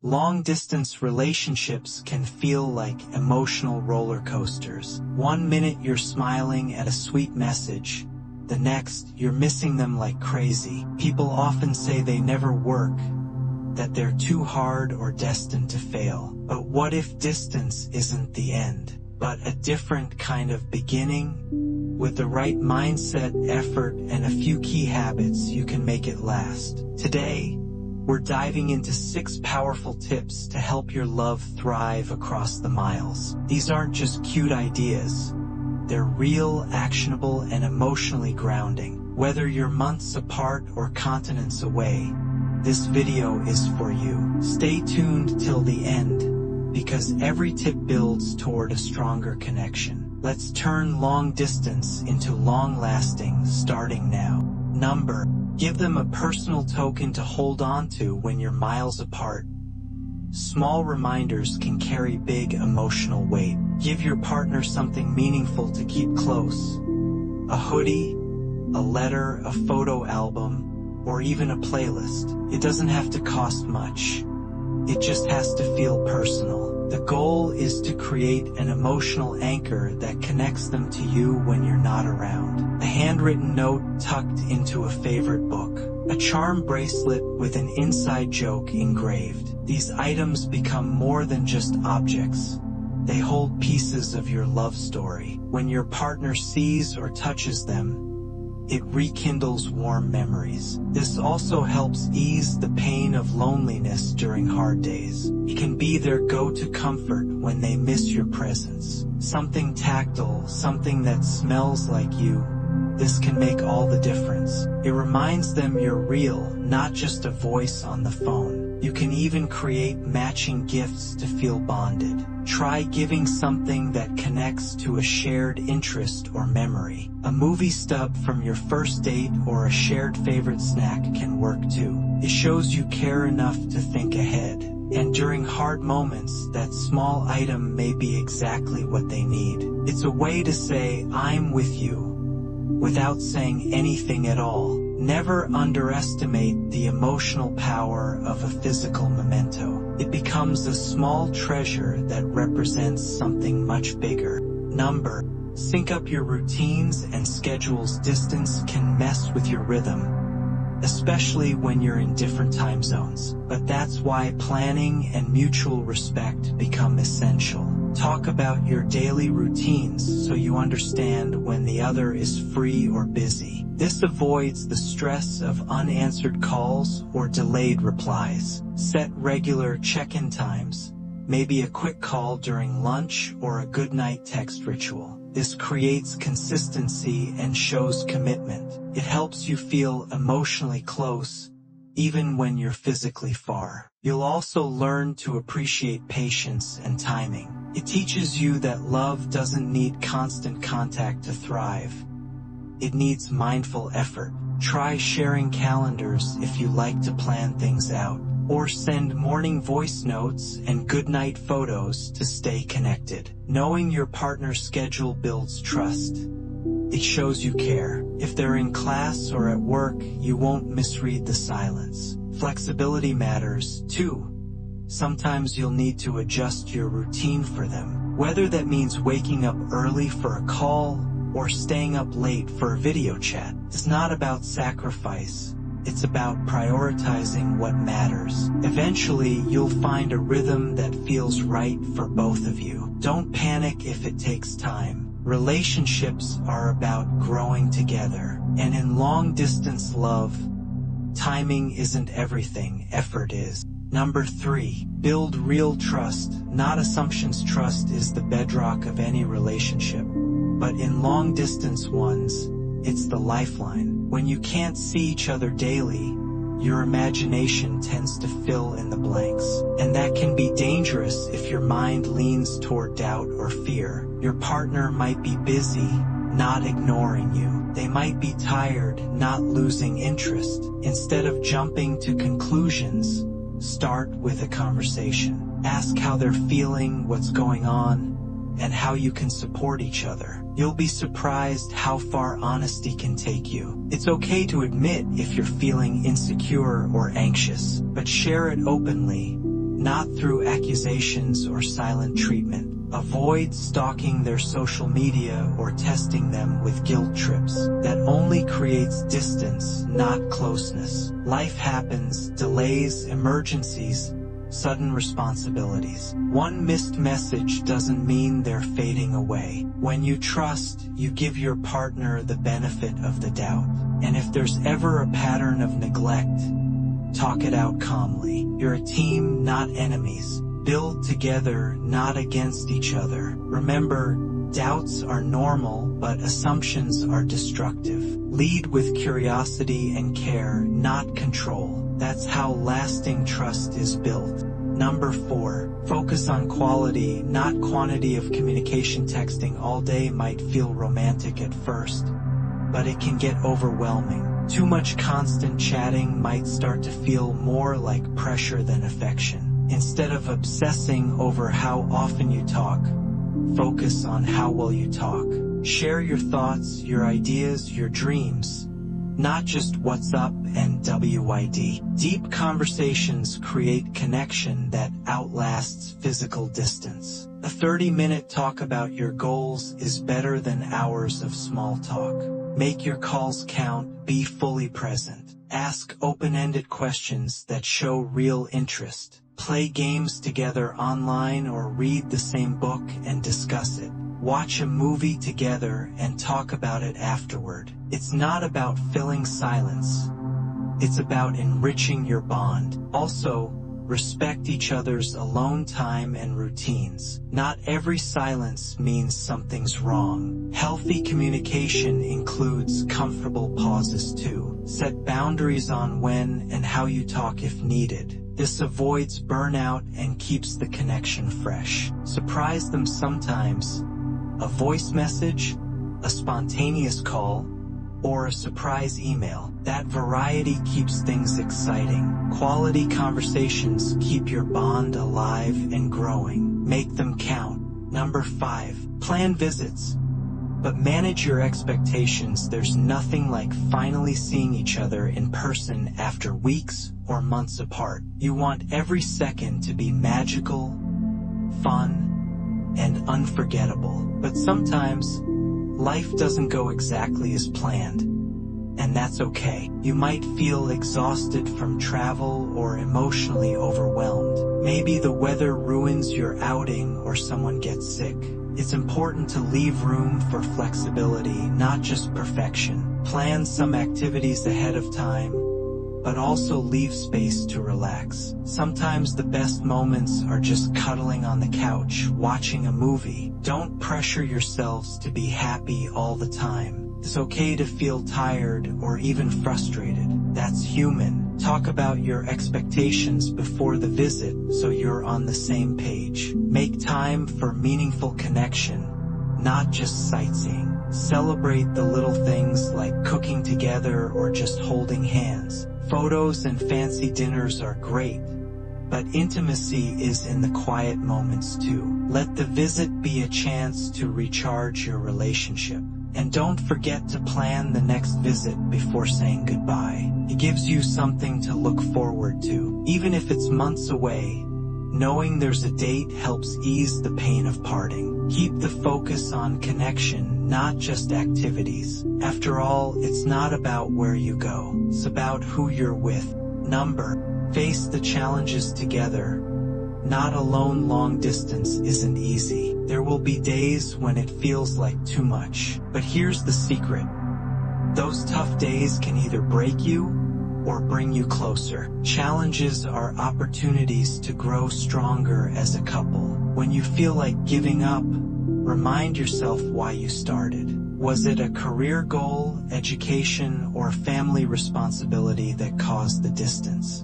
Long-distance relationships can feel like emotional roller coasters. One minute you're smiling at a sweet message, the next you're missing them like crazy. People often say they never work, that they're too hard or destined to fail. But what if distance isn't the end, but a different kind of beginning? With the right mindset, effort, and a few key habits, you can make it last. Today, we're diving into 6 powerful tips to help your love thrive across the miles. These aren't just cute ideas. They're real, actionable, and emotionally grounding. Whether you're months apart or continents away, this video is for you. Stay tuned till the end, because every tip builds toward a stronger connection. Let's turn long distance into long-lasting, starting now. Number, give them a personal token to hold on to when you're miles apart. Small reminders can carry big emotional weight. Give your partner something meaningful to keep close. A hoodie, a letter, a photo album, or even a playlist. It doesn't have to cost much. It just has to feel personal. The goal is to create an emotional anchor that connects them to you when you're not around. A handwritten note tucked into a favorite book. A charm bracelet with an inside joke engraved. These items become more than just objects. They hold pieces of your love story. When your partner sees or touches them, it rekindles warm memories. This also helps ease the pain of loneliness during hard days. It can be their go-to comfort when they miss your presence. Something tactile, something that smells like you. This can make all the difference. It reminds them you're real, not just a voice on the phone. You can even create matching gifts to feel bonded. Try giving something that connects to a shared interest or memory. A movie stub from your first date or a shared favorite snack can work too. It shows you care enough to think ahead. And during hard moments, that small item may be exactly what they need. It's a way to say, "I'm with you," without saying anything at all. Never underestimate the emotional power of a physical memento. It becomes a small treasure that represents something much bigger. Number, sync up your routines and schedules. Distance can mess with your rhythm, especially when you're in different time zones. But that's why planning and mutual respect become essential. Talk about your daily routines so you understand when the other is free or busy. This avoids the stress of unanswered calls or delayed replies. Set regular check-in times, maybe a quick call during lunch or a goodnight text ritual. This creates consistency and shows commitment. It helps you feel emotionally close, even when you're physically far. You'll also learn to appreciate patience and timing. It teaches you that love doesn't need constant contact to thrive. It needs mindful effort. Try sharing calendars if you like to plan things out, or send morning voice notes and goodnight photos to stay connected. Knowing your partner's schedule builds trust. It shows you care. If they're in class or at work, you won't misread the silence. Flexibility matters, too. Sometimes you'll need to adjust your routine for them. Whether that means waking up early for a call or staying up late for a video chat. It's not about sacrifice. It's about prioritizing what matters. Eventually, you'll find a rhythm that feels right for both of you. Don't panic if it takes time. Relationships are about growing together. And in long-distance love, timing isn't everything, effort is. Number 3, build real trust, not assumptions. Trust is the bedrock of any relationship. But in long-distance ones, it's the lifeline. When you can't see each other daily, your imagination tends to fill in the blanks. And that can be dangerous if your mind leans toward doubt or fear. Your partner might be busy, not ignoring you. They might be tired, not losing interest. Instead of jumping to conclusions, start with a conversation. Ask how they're feeling, what's going on, and how you can support each other. You'll be surprised how far honesty can take you. It's okay to admit if you're feeling insecure or anxious, but share it openly. not through accusations or silent treatment. Avoid stalking their social media or testing them with guilt trips. That only creates distance, not closeness. Life happens, delays, emergencies, sudden responsibilities. One missed message doesn't mean they're fading away. When you trust, you give your partner the benefit of the doubt. And if there's ever a pattern of neglect, talk it out calmly. You're a team, not enemies. Build together, not against each other. Remember, doubts are normal, but assumptions are destructive. Lead with curiosity and care, not control. That's how lasting trust is built. Number 4. Focus on quality, not quantity of communication. Texting all day might feel romantic at first, but it can get overwhelming. Too much constant chatting might start to feel more like pressure than affection. Instead of obsessing over how often you talk, focus on how well you talk. Share your thoughts, your ideas, your dreams, not just what's up and WID. Deep conversations create connection that outlasts physical distance. A 30-minute talk about your goals is better than hours of small talk. Make your calls count, be fully present. Ask open-ended questions that show real interest. Play games together online or read the same book and discuss it. Watch a movie together and talk about it afterward. It's not about filling silence. It's about enriching your bond. Also, respect each other's alone time and routines. Not every silence means something's wrong. Healthy communication includes comfortable pauses too. Set boundaries on when and how you talk if needed. This avoids burnout and keeps the connection fresh. Surprise them sometimes. A voice message, a spontaneous call, or a surprise email. That variety keeps things exciting. Quality conversations keep your bond alive and growing. Make them count. Number 5. Plan visits, but manage your expectations. There's nothing like finally seeing each other in person after weeks or months apart. You want every second to be magical, fun, and unforgettable. But sometimes, life doesn't go exactly as planned, and that's okay. You might feel exhausted from travel or emotionally overwhelmed. Maybe the weather ruins your outing or someone gets sick. It's important to leave room for flexibility, not just perfection. Plan some activities ahead of time, but also leave space to relax. Sometimes the best moments are just cuddling on the couch, watching a movie. Don't pressure yourselves to be happy all the time. It's okay to feel tired or even frustrated. That's human. Talk about your expectations before the visit so you're on the same page. Make time for meaningful connection, not just sightseeing. Celebrate the little things like cooking together or just holding hands. Photos and fancy dinners are great, but intimacy is in the quiet moments too. Let the visit be a chance to recharge your relationship. And don't forget to plan the next visit before saying goodbye. It gives you something to look forward to. Even if it's months away, knowing there's a date helps ease the pain of parting. Keep the focus on connection, not just activities. After all, it's not about where you go. It's about who you're with. Face the challenges together. Not alone. Long distance isn't easy. There will be days when it feels like too much. But here's the secret. Those tough days can either break you or bring you closer. Challenges are opportunities to grow stronger as a couple. When you feel like giving up, remind yourself why you started. Was it a career goal, education, or family responsibility that caused the distance?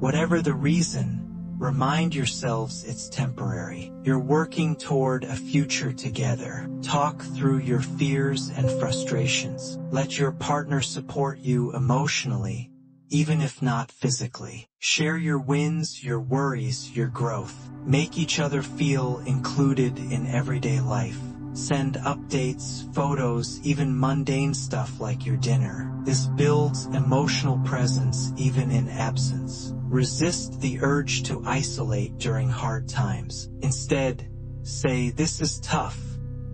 Whatever the reason, remind yourselves it's temporary. You're working toward a future together. Talk through your fears and frustrations. Let your partner support you emotionally, even if not physically. Share your wins, your worries, your growth. Make each other feel included in everyday life. Send updates, photos, even mundane stuff like your dinner. This builds emotional presence even in absence. Resist the urge to isolate during hard times. Instead, say, "This is tough.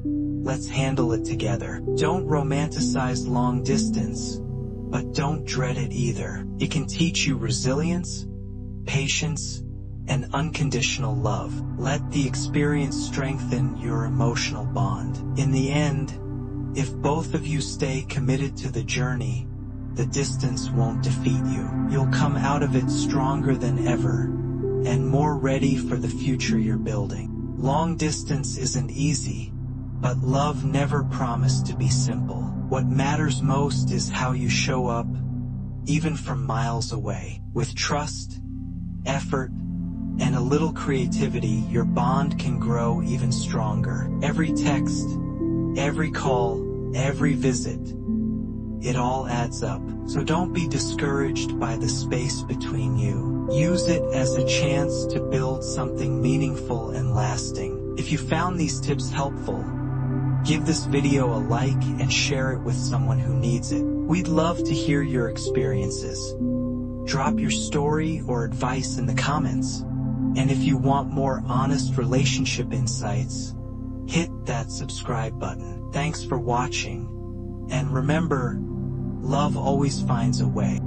Let's handle it together." Don't romanticize long distance, but don't dread it either. It can teach you resilience, patience, and unconditional love. Let the experience strengthen your emotional bond. In the end, if both of you stay committed to the journey, the distance won't defeat you. You'll come out of it stronger than ever, and more ready for the future you're building. Long distance isn't easy, but love never promised to be simple. What matters most is how you show up, even from miles away. With trust, effort, and a little creativity, your bond can grow even stronger. Every text, every call, every visit, it all adds up. So don't be discouraged by the space between you. Use it as a chance to build something meaningful and lasting. If you found these tips helpful, give this video a like and share it with someone who needs it. We'd love to hear your experiences. Drop your story or advice in the comments. And if you want more honest relationship insights, hit that subscribe button. Thanks for watching. And remember, love always finds a way.